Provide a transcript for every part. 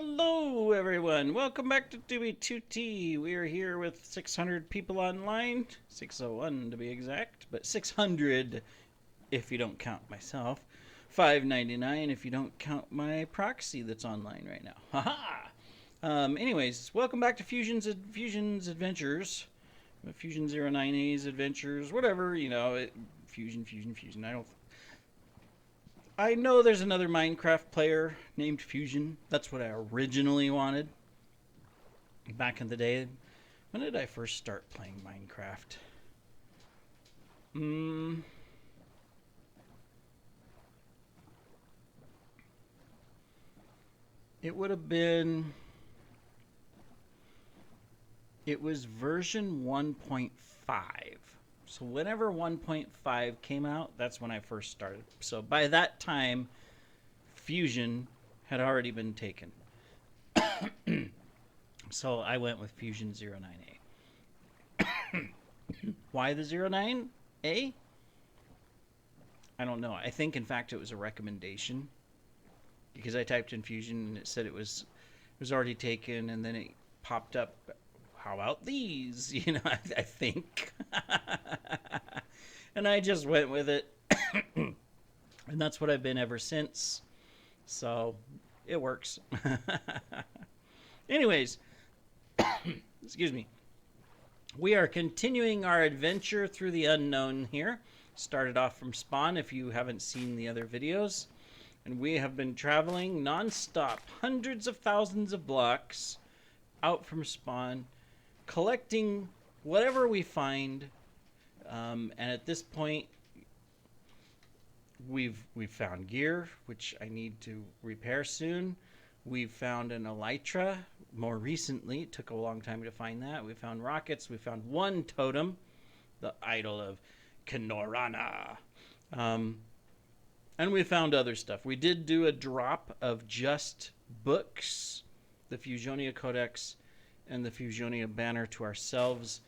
Hello, everyone. Welcome back to Dewey2T. We are here with 600 people online, 601 to be exact, but 600 if you don't count myself, 599 if you don't count my proxy that's online right now. Haha. Anyways, welcome back to Fusion's Adventures, Fusion09a's Adventures, whatever Fusion. I know there's another Minecraft player named Fusion. That's what I originally wanted. Back in the day. When did I first start playing Minecraft? It would have been... It was version 1.5. So whenever 1.5 came out, that's when I first started. So by that time, Fusion had already been taken. So I went with Fusion09a. Why the 09a? I don't know. I think, in fact, it was a recommendation. Because I typed in Fusion and it said it was already taken, and then it popped up, how about these? I think. And I just went with it. And that's what I've been ever since. So it works. Anyways, excuse me. We are continuing our adventure through the unknown here. Started off from spawn if you haven't seen the other videos. And we have been traveling non-stop, hundreds of thousands of blocks out from spawn, collecting whatever we find. And at this point, we've found gear, which I need to repair soon. We've found an elytra more recently. It took a long time to find that. We found rockets. We found one totem, the idol of Kenorana. And we found other stuff. We did do a drop of just books, the Fusionia Codex and the Fusionia banner to ourselves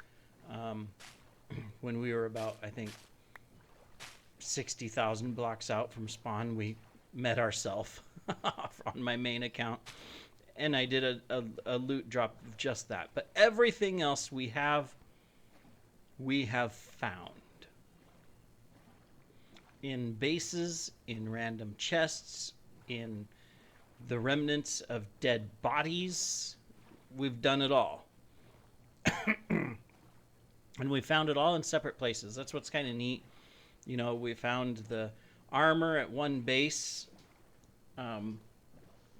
when we were about, I think, 60,000 blocks out from spawn. We met ourselves on my main account, and I did a loot drop of just that. But everything else we have found. In bases, in random chests, in the remnants of dead bodies. We've done it all. And we found it all in separate places. That's what's kind of neat. We found the armor at one base.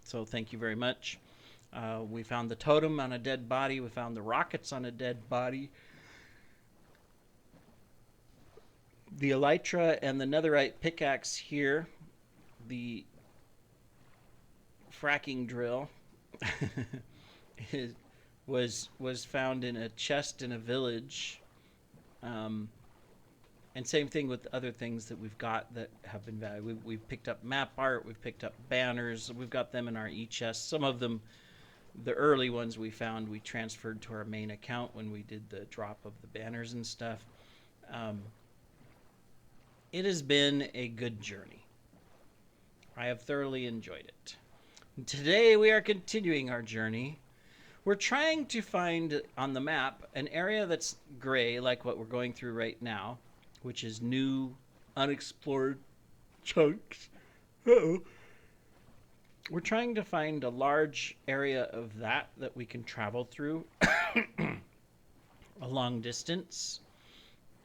So thank you very much. We found the totem on a dead body. We found the rockets on a dead body. The elytra and the netherite pickaxe here, the fracking drill, was found in a chest in a village. And same thing with other things that we've got that have been valuable. We've picked up map art, we've picked up banners, we've got them in our e-chest. Some of them, the early ones we found, we transferred to our main account when we did the drop of the banners and stuff. It has been a good journey. I have thoroughly enjoyed it. And today we are continuing our journey. We're trying to find on the map an area that's gray, like what we're going through right now, which is new, unexplored chunks. Uh-oh. We're trying to find a large area of that we can travel through a long distance,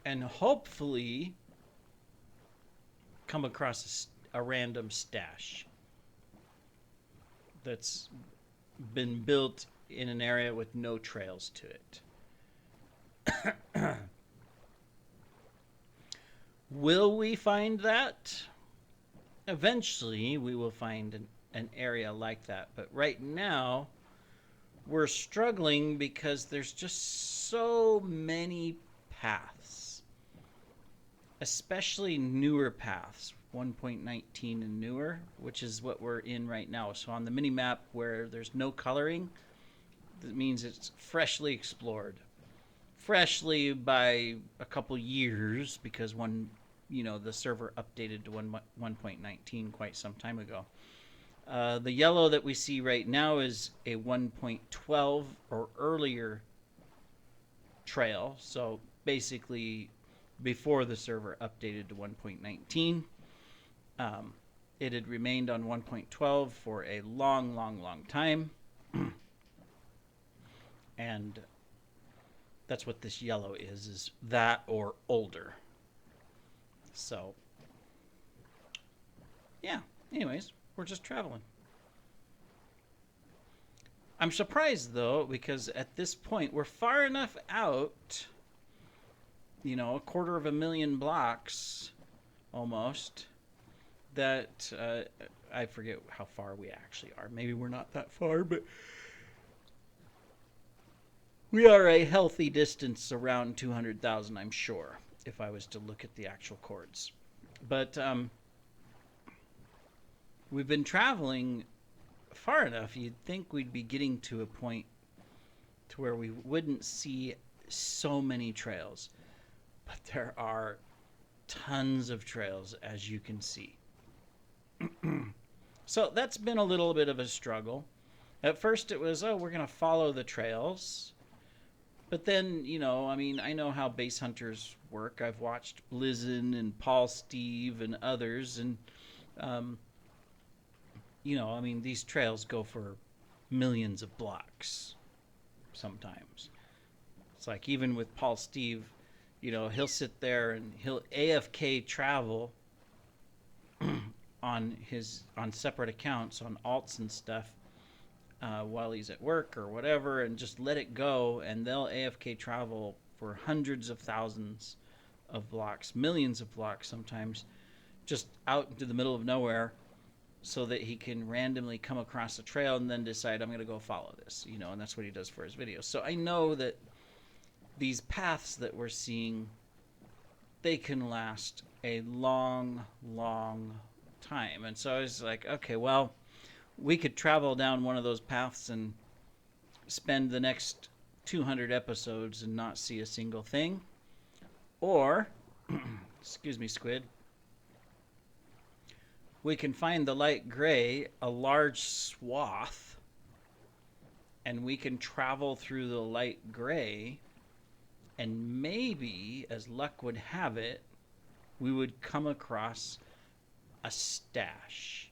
and hopefully come across a random stash that's been built in an area with no trails to it. Will we find that? Eventually, we will find an area like that. But right now, we're struggling because there's just so many paths. Especially newer paths, 1.19 and newer, which is what we're in right now. So on the mini-map where there's no coloring, that means it's freshly explored. Freshly by a couple years, because the server updated to 1.19 quite some time ago. The yellow that we see right now is a 1.12 or earlier trail. So basically before the server updated to 1.19. It had remained on 1.12 for a long, long, long time. And that's what this yellow is that or older. So, yeah. Anyways, we're just traveling. I'm surprised, though, because at this point, we're far enough out, you know, 250,000 blocks, almost, that I forget how far we actually are. Maybe we're not that far, but we are a healthy distance around 200,000, I'm sure, if I was to look at the actual chords. But we've been traveling far enough, you'd think we'd be getting to a point to where we wouldn't see so many trails. But there are tons of trails, as you can see. So that's been a little bit of a struggle. At first it was, oh, we're going to follow the trails. But then, you know, I mean, I know how base hunters work. I've watched Blizzin and Paul Steve and others. And, you know, I mean, these trails go for millions of blocks sometimes. It's like even with Paul Steve, you know, he'll sit there and he'll AFK travel on separate accounts, on alts and stuff, while he's at work or whatever, and just let it go, and they'll AFK travel for hundreds of thousands of blocks, millions of blocks sometimes, just out into the middle of nowhere, so that he can randomly come across a trail and then decide, I'm going to go follow this, you know, and that's what he does for his videos. So I know that these paths that we're seeing, they can last a long, long time. And so I was like, okay, well, we could travel down one of those paths and spend the next 200 episodes and not see a single thing. Or, excuse me, Squid, we can find the light gray, a large swath, and we can travel through the light gray, and maybe, as luck would have it, we would come across a stash.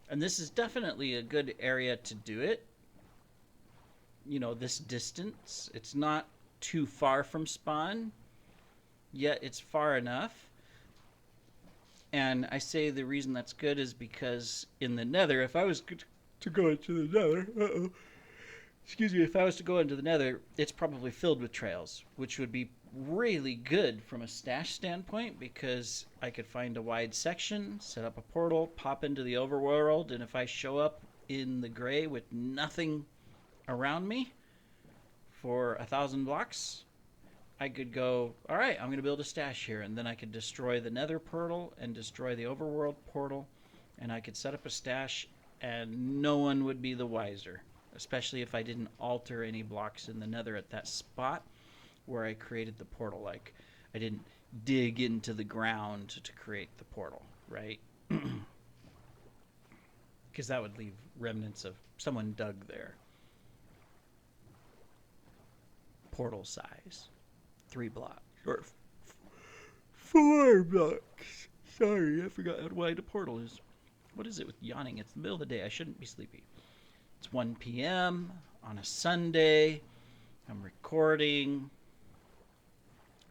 And this is definitely a good area to do it. You know, this distance, it's not too far from spawn, yet it's far enough. And I say the reason that's good is because in the nether, if I was to go into the nether, if I was to go into the nether, it's probably filled with trails, which would be really good from a stash standpoint, because I could find a wide section, set up a portal, pop into the overworld, and if I show up in the gray with nothing around me for 1,000 blocks, I could go, all right, I'm going to build a stash here, and then I could destroy the nether portal and destroy the overworld portal, and I could set up a stash, and no one would be the wiser, especially if I didn't alter any blocks in the nether at that spot where I created the portal. Like, I didn't dig into the ground to create the portal, right? Because that would leave remnants of someone dug there. Portal size. 3 blocks. Or 4 blocks. Sorry, I forgot how wide a portal is. What is it with yawning? It's the middle of the day. I shouldn't be sleepy. It's 1 p.m. on a Sunday. I'm recording.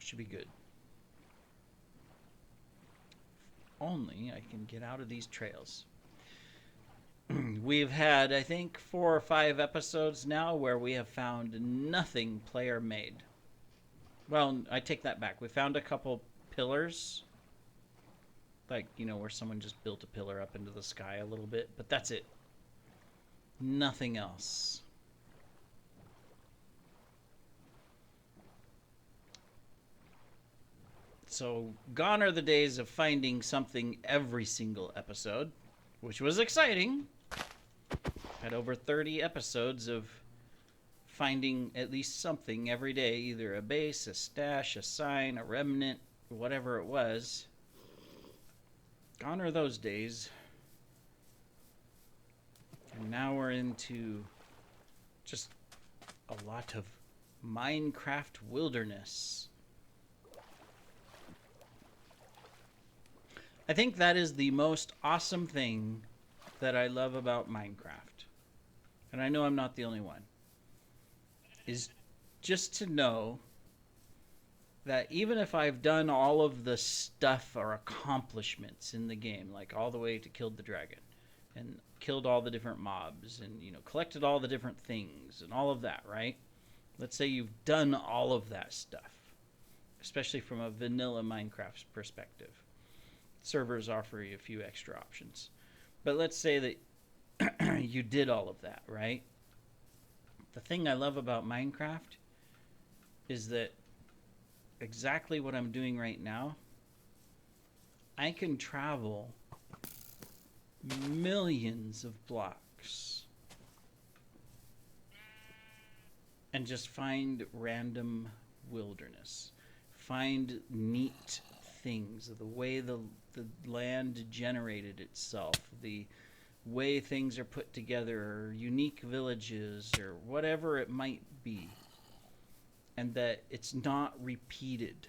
Should be good. Only I can get out of these trails. We've had, I think, 4 or 5 episodes now where we have found nothing player made. Well, I take that back. We found a couple pillars. Like, you know, where someone just built a pillar up into the sky a little bit. But that's it. Nothing else. So, gone are the days of finding something every single episode, which was exciting. Had over 30 episodes of finding at least something every day, either a base, a stash, a sign, a remnant, whatever it was. Gone are those days. And now we're into just a lot of Minecraft wilderness. I think that is the most awesome thing that I love about Minecraft. And I know I'm not the only one. Is just to know that even if I've done all of the stuff or accomplishments in the game, like all the way to killed the dragon and killed all the different mobs and, you know, collected all the different things and all of that, right? Let's say you've done all of that stuff, especially from a vanilla Minecraft perspective. Servers offer you a few extra options. But let's say that you did all of that, right? The thing I love about Minecraft is that exactly what I'm doing right now, I can travel millions of blocks and just find random wilderness, find neat things, the way the land generated itself, the way things are put together, or unique villages, or whatever it might be, and that it's not repeated.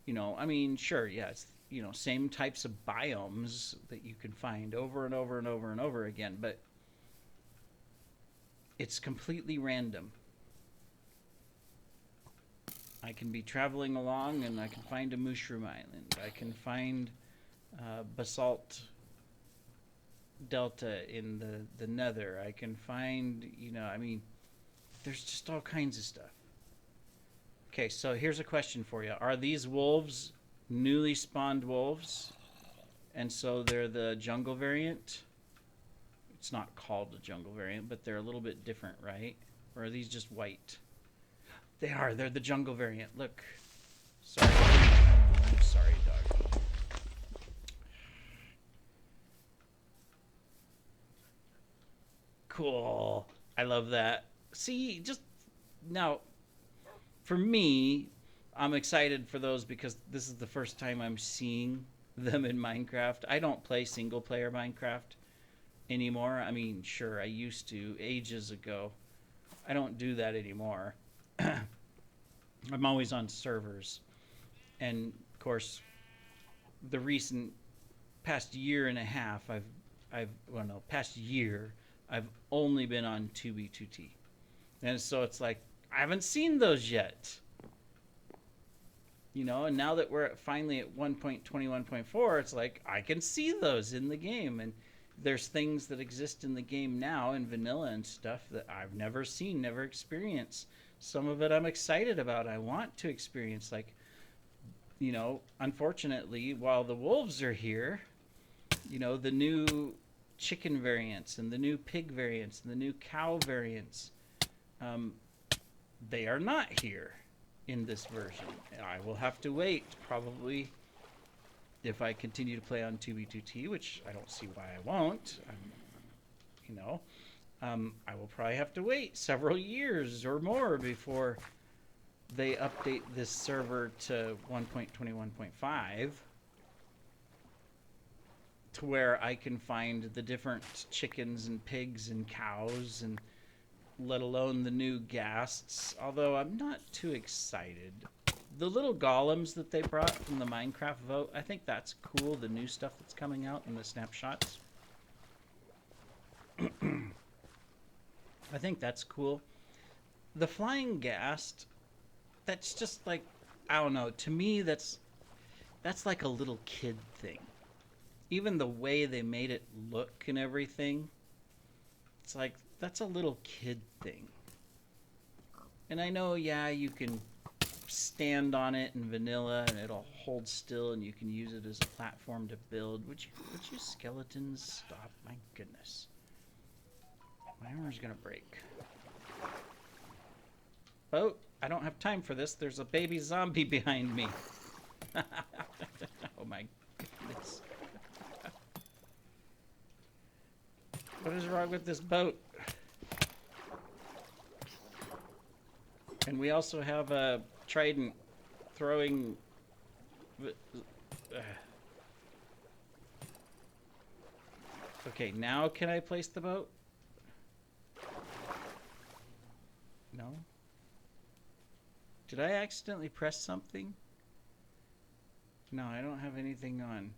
You know, I mean, sure, yeah, it's, you know, same types of biomes that you can find over and over and over and over again, but it's completely random. I can be traveling along and I can find a mushroom island. I can find basalt delta in the nether. I can find, you know, I mean, there's just all kinds of stuff. Okay, so here's a question for you. Are these wolves newly spawned wolves? And so they're the jungle variant? It's not called the jungle variant, but they're a little bit different, right? Or are these just white? They are. They're the jungle variant. Look. Sorry. I'm sorry, dog. Cool. I love that. See, just now, for me, I'm excited for those because this is the first time I'm seeing them in Minecraft. I don't play single player Minecraft anymore. I mean, sure, I used to ages ago. I don't do that anymore. I'm always on servers. And of course, the recent past year and a half, past year, I've only been on 2B2T. And so it's like, I haven't seen those yet. You know, and now that we're finally at 1.21.4, it's like, I can see those in the game. And there's things that exist in the game now in vanilla and stuff that I've never seen, never experienced. Some of it I'm excited about. I want to experience, like, you know, unfortunately, while the wolves are here, you know, the new chicken variants and the new pig variants and the new cow variants, they are not here in this version. I will have to wait, probably, if I continue to play on 2B2T, which I don't see why I won't. You know, I will probably have to wait several years or more before they update this server to 1.21.5 to where I can find the different chickens and pigs and cows, and let alone the new ghasts, although I'm not too excited. The little golems that they brought from the Minecraft vote, I think that's cool, the new stuff that's coming out in the snapshots. I think that's cool. The flying ghast, that's just like, I don't know, to me that's like a little kid thing. Even the way they made it look and everything, it's like, that's a little kid thing. And I know, yeah, you can stand on it in vanilla and it'll hold still and you can use it as a platform to build. Would you skeletons stop? My goodness. My armor's gonna break. Oh, I don't have time for this. There's a baby zombie behind me. Oh my goodness. What is wrong with this boat? And we also have a trident throwing... Okay, now can I place the boat? No? Did I accidentally press something? No, I don't have anything on.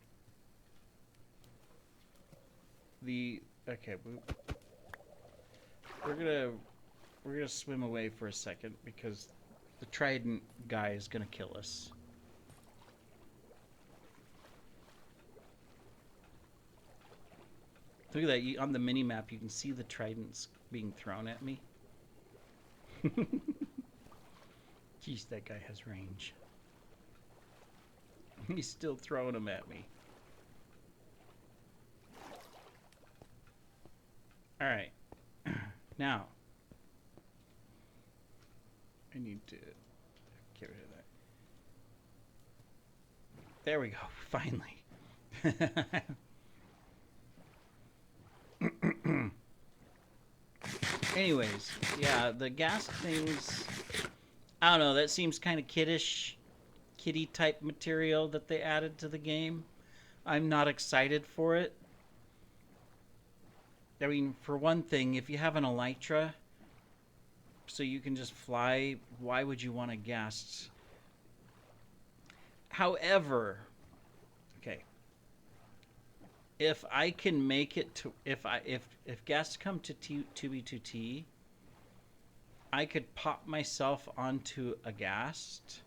Okay, we're gonna swim away for a second because the trident guy is gonna kill us. Look at that, on the mini map you can see the tridents being thrown at me. Jeez, that guy has range. He's still throwing them at me. Alright. Now, I need to get rid of that. There we go, finally. Anyways, yeah, the gas things, I don't know, that seems kind of kiddish, kiddie type material that they added to the game. I'm not excited for it. I mean, for one thing, if you have an elytra, so you can just fly, why would you want a gas? However, okay, if I can make it to, if gas come to 2B2T, I could pop myself onto a ghast,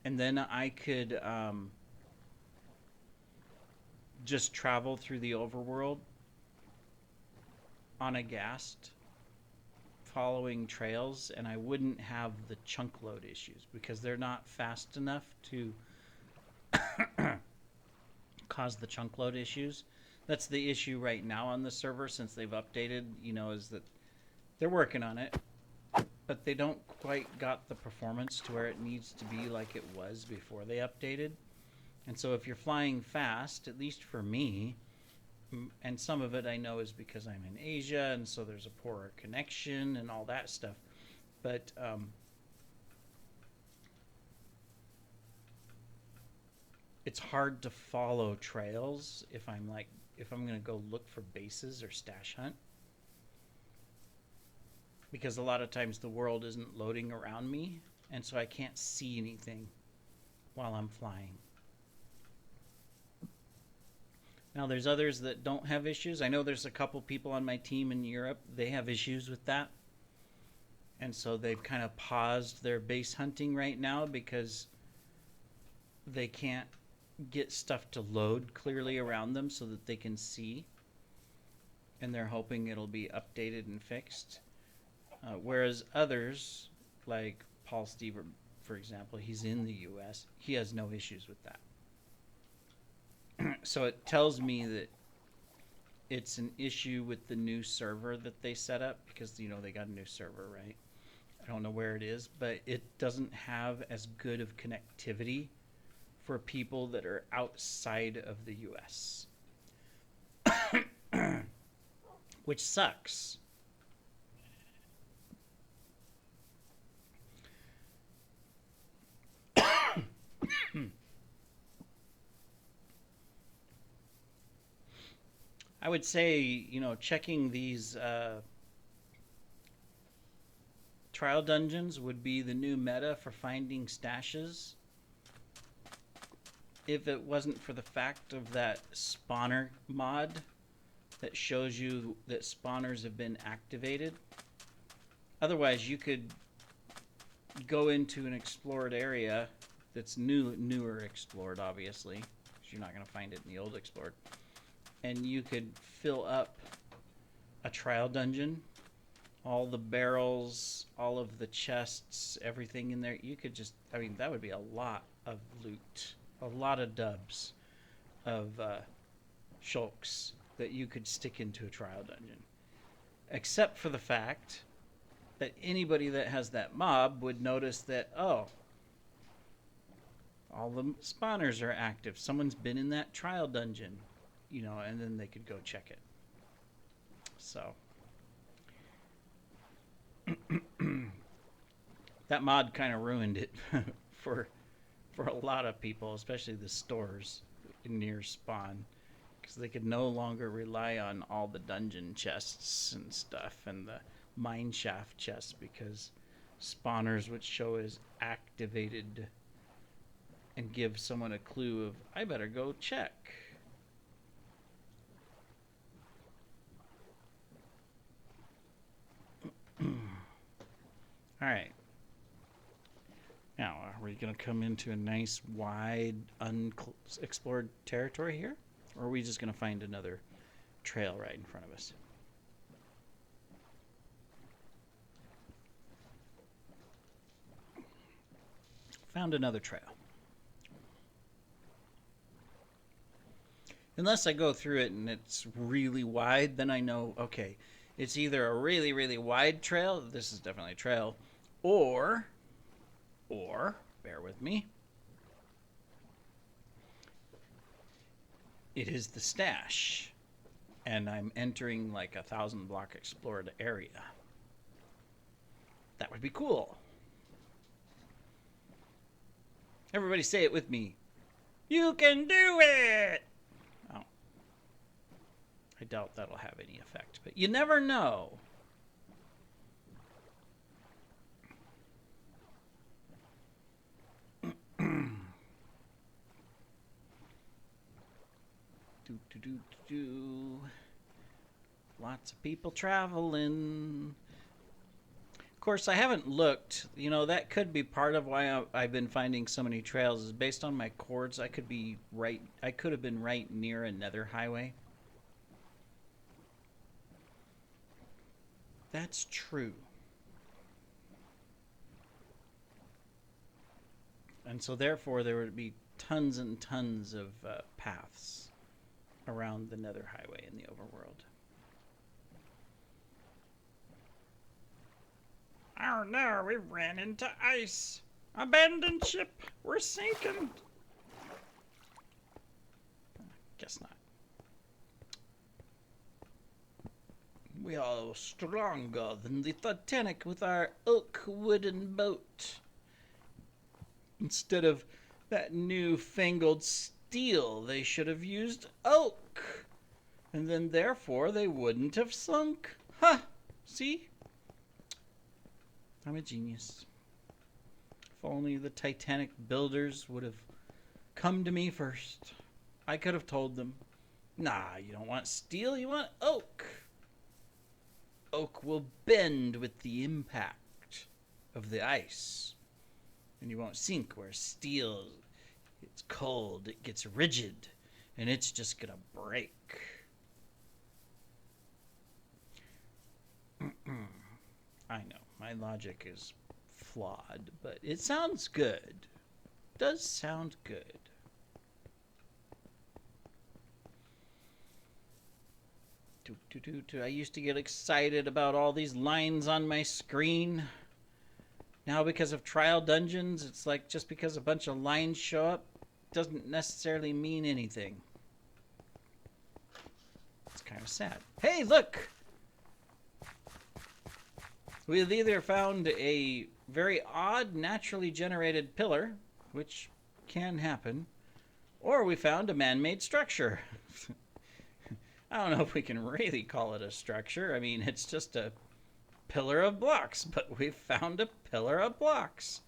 and then I could just travel through the overworld on a ghast, following trails, and I wouldn't have the chunk load issues because they're not fast enough to cause the chunk load issues. That's the issue right now on the server since they've updated, you know, is that they're working on it, but they don't quite got the performance to where it needs to be like it was before they updated. And so if you're flying fast, at least for me, and some of it I know is because I'm in Asia and so there's a poorer connection and all that stuff, but it's hard to follow trails if I'm going to go look for bases or stash hunt, because a lot of times the world isn't loading around me and so I can't see anything while I'm flying. Now there's others that don't have issues. I know there's a couple people on my team in Europe, they have issues with that. And so they've kind of paused their base hunting right now because they can't get stuff to load clearly around them so that they can see. And they're hoping it'll be updated and fixed. Whereas others, like Paul Stever, for example, he's in the US, he has no issues with that. So it tells me that it's an issue with the new server that they set up because, you know, they got a new server, right? I don't know where it is, but it doesn't have as good of connectivity for people that are outside of the US. Which sucks. I would say, you know, checking these trial dungeons would be the new meta for finding stashes. If it wasn't for the fact of that spawner mod that shows you that spawners have been activated. Otherwise, you could go into an explored area that's newer explored, obviously, because you're not going to find it in the old explored. And you could fill up a trial dungeon, all the barrels, all of the chests, everything in there. You could just, I mean, that would be a lot of loot, a lot of dubs of shulks that you could stick into a trial dungeon. Except for the fact that anybody that has that mob would notice that, oh, all the spawners are active. Someone's been in that trial dungeon. You know, and then they could go check it. So that mod kind of ruined it for a lot of people, especially the stores near spawn. So they could no longer rely on all the dungeon chests and stuff and the mine shaft chests because spawners would show as activated and give someone a clue of, I better go check. All right. Now, are we going to come into a nice, wide, unexplored territory here? Or are we just going to find another trail right in front of us? Found another trail. Unless I go through it and it's really wide, then I know, okay, it's either a really, really wide trail, this is definitely a trail, or, bear with me, it is the stash, and I'm entering like a 1,000-block explored area. That would be cool. Everybody say it with me. You can do it! Oh. I doubt that'll have any effect, but you never know. Lots of people traveling. Of course, I haven't looked. You know, that could be part of why I've been finding so many trails. Is based on my coords. I could have been right near a nether highway. That's true. And so therefore there would be tons and tons of paths around the nether highway in the overworld. Oh no, we ran into ice. Abandoned ship, we're sinking. Guess not. We are stronger than the Titanic with our oak wooden boat. Instead of that new-fangled steel, they should have used oak. And then, therefore, they wouldn't have sunk. Ha! See? I'm a genius. If only the Titanic builders would have come to me first. I could have told them, nah, you don't want steel, you want oak. Oak will bend with the impact of the ice. And you won't sink, where steel, it's cold, it gets rigid, and it's just gonna break. I know, my logic is flawed, but it sounds good. It does sound good. I used to get excited about all these lines on my screen. Now because of trial dungeons, it's like just because a bunch of lines show up doesn't necessarily mean anything. It's kind of sad. Hey, look! We've either found a very odd naturally generated pillar, which can happen, or we found a man-made structure. I don't know if we can really call it a structure. I mean, it's just a pillar of blocks, but we found a pillar of blocks.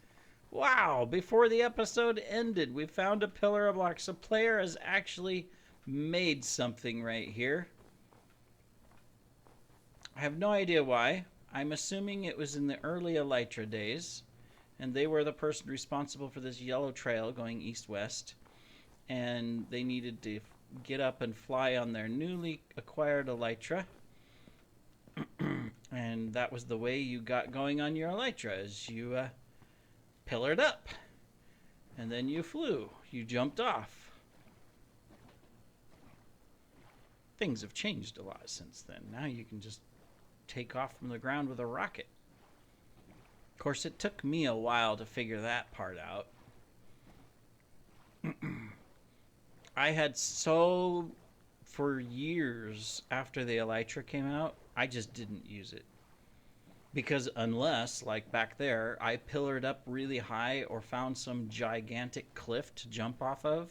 Wow, before the episode ended, we found a pillar of blocks. A player has actually made something right here. I have no idea why. I'm assuming it was in the early Elytra days, and they were the person responsible for this yellow trail going east-west, and they needed to get up and fly on their newly acquired Elytra. And that was the way you got going on your Elytra, is you pillared up, and then you flew. You jumped off. Things have changed a lot since then. Now you can just take off from the ground with a rocket. Of course, it took me a while to figure that part out. I had for years after the Elytra came out, I just didn't use it. Because unless, like back there, I pillared up really high or found some gigantic cliff to jump off of,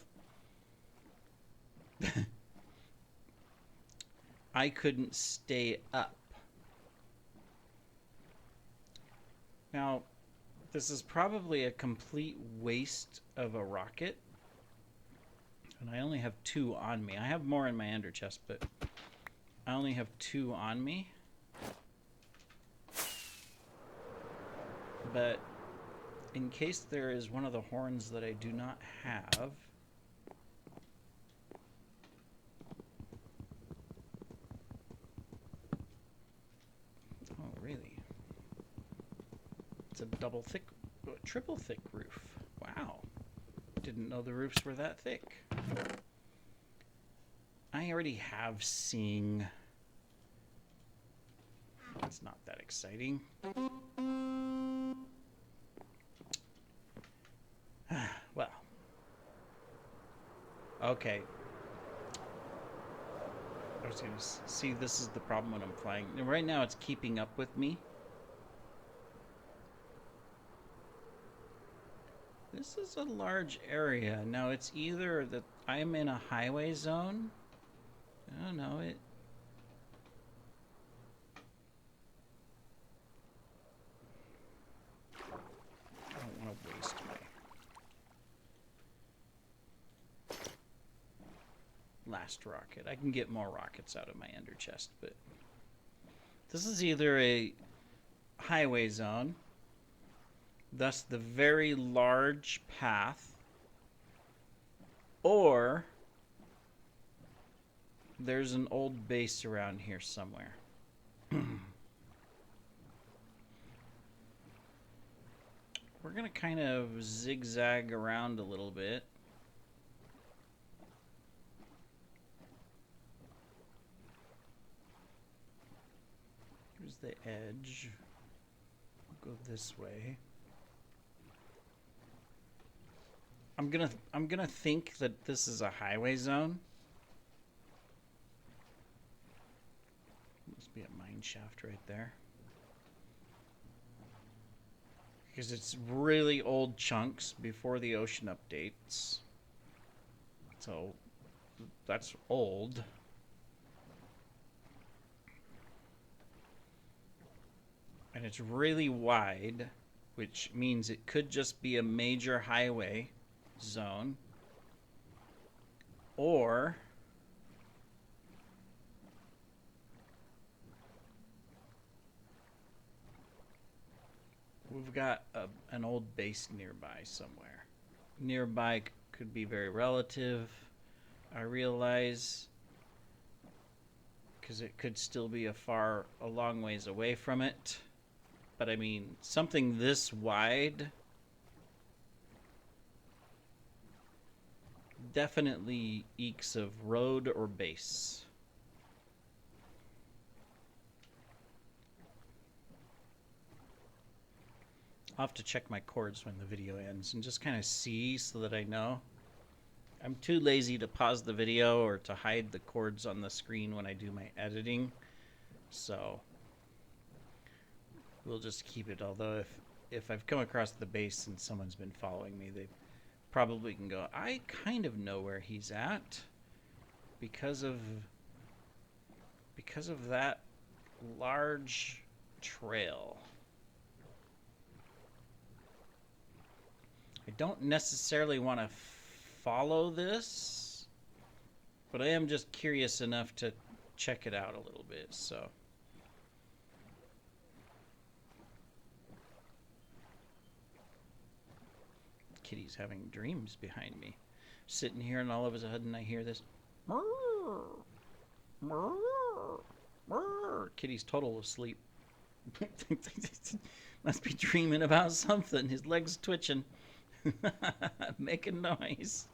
I couldn't stay up. Now, this is probably a complete waste of a rocket. And I only have 2 on me. I have more in my ender chest, but I only have 2 on me. But in case there is one of the horns that I do not have, oh really? It's a triple thick roof. Wow. Didn't know the roofs were that thick. I already have seeing. It's not that exciting. Well. Okay. I was going to see, this is the problem when I'm flying. Right now it's keeping up with me. This is a large area. Now it's either that I'm in a highway zone. I don't know it. I don't want to waste my last rocket. I can get more rockets out of my ender chest, but this is either a highway zone, thus the very large path, or there's an old base around here somewhere. We're going to kind of zigzag around a little bit. Here's the edge. We'll go this way. I'm gonna think that this is a highway zone. Must be a mine shaft right there. Because it's really old chunks before the ocean updates. So that's old. And it's really wide, which means it could just be a major highway zone, or we've got an old base nearby somewhere. Nearby could be very relative, I realize, because it could still be a long ways away from it. But I mean, something this wide definitely ekes of road or base. I'll have to check my chords when the video ends and just kind of see so that I know. I'm too lazy to pause the video or to hide the chords on the screen when I do my editing. So we'll just keep it. Although if I've come across the base and someone's been following me, they probably can go, I kind of know where he's at because of that large trail. I don't necessarily want to follow this, but I am just curious enough to check it out a little bit, so. Kitty's having dreams behind me. Sitting here and all of a sudden I hear this. Kitty's total asleep. Must be dreaming about something. His legs twitching. Making noise.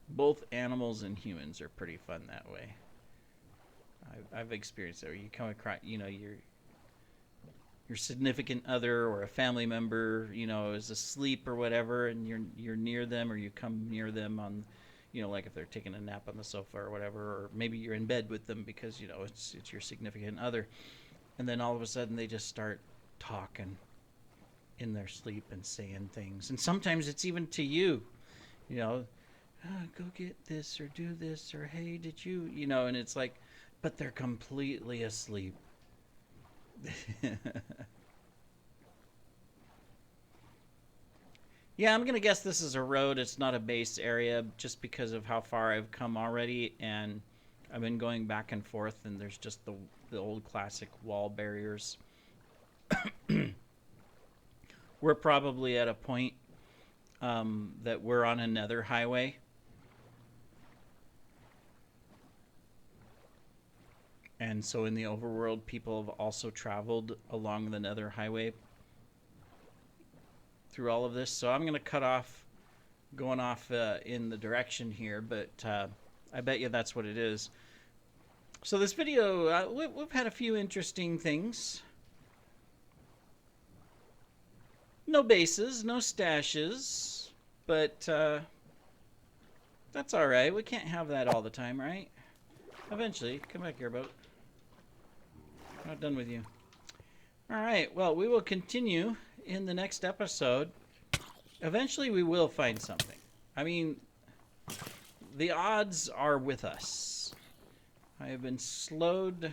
Both animals and humans are pretty fun that way. I've experienced it where you come across, your significant other or a family member, is asleep or whatever, and you're near them, or you come near them on, like if they're taking a nap on the sofa or whatever, or maybe you're in bed with them because it's your significant other, and then all of a sudden they just start talking in their sleep and saying things, and sometimes it's even to you, go get this or do this or hey, did you, you know, and it's like, but they're completely asleep. Yeah, I'm gonna guess this is a road. It's not a base area just because of how far I've come already, and I've been going back and forth, and there's just the old classic wall barriers. We're probably at a point that we're on another highway. And so in the overworld, people have also traveled along the nether highway through all of this. So I'm going to cut off going off in the direction here, but I bet you that's what it is. So this video, we've had a few interesting things. No bases, no stashes, but that's all right. We can't have that all the time, right? Eventually. Come back here, boat. I'm not done with you. All right. Well, we will continue in the next episode. Eventually, we will find something. I mean, the odds are with us. I have been slowed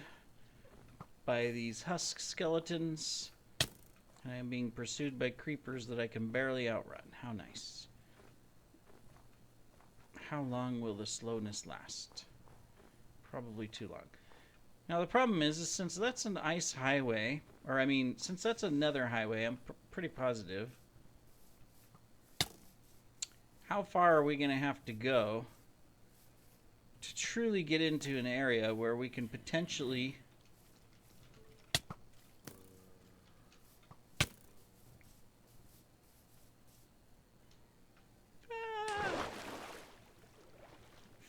by these husk skeletons. And I am being pursued by creepers that I can barely outrun. How nice. How long will the slowness last? Probably too long. Now the problem is since that's an ice highway, or I mean, since that's a nether highway, I'm pretty positive. How far are we going to have to go to truly get into an area where we can potentially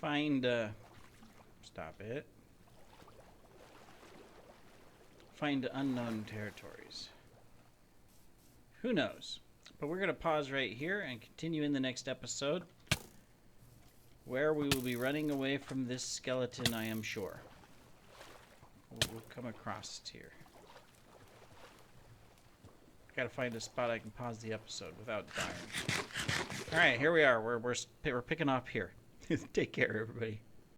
find stop it. Find unknown territories. Who knows? But we're going to pause right here and continue in the next episode, where we will be running away from this skeleton, I am sure. We'll come across here. Gotta find a spot I can pause the episode without dying. Alright, here we are. We're picking up here. Take care, everybody.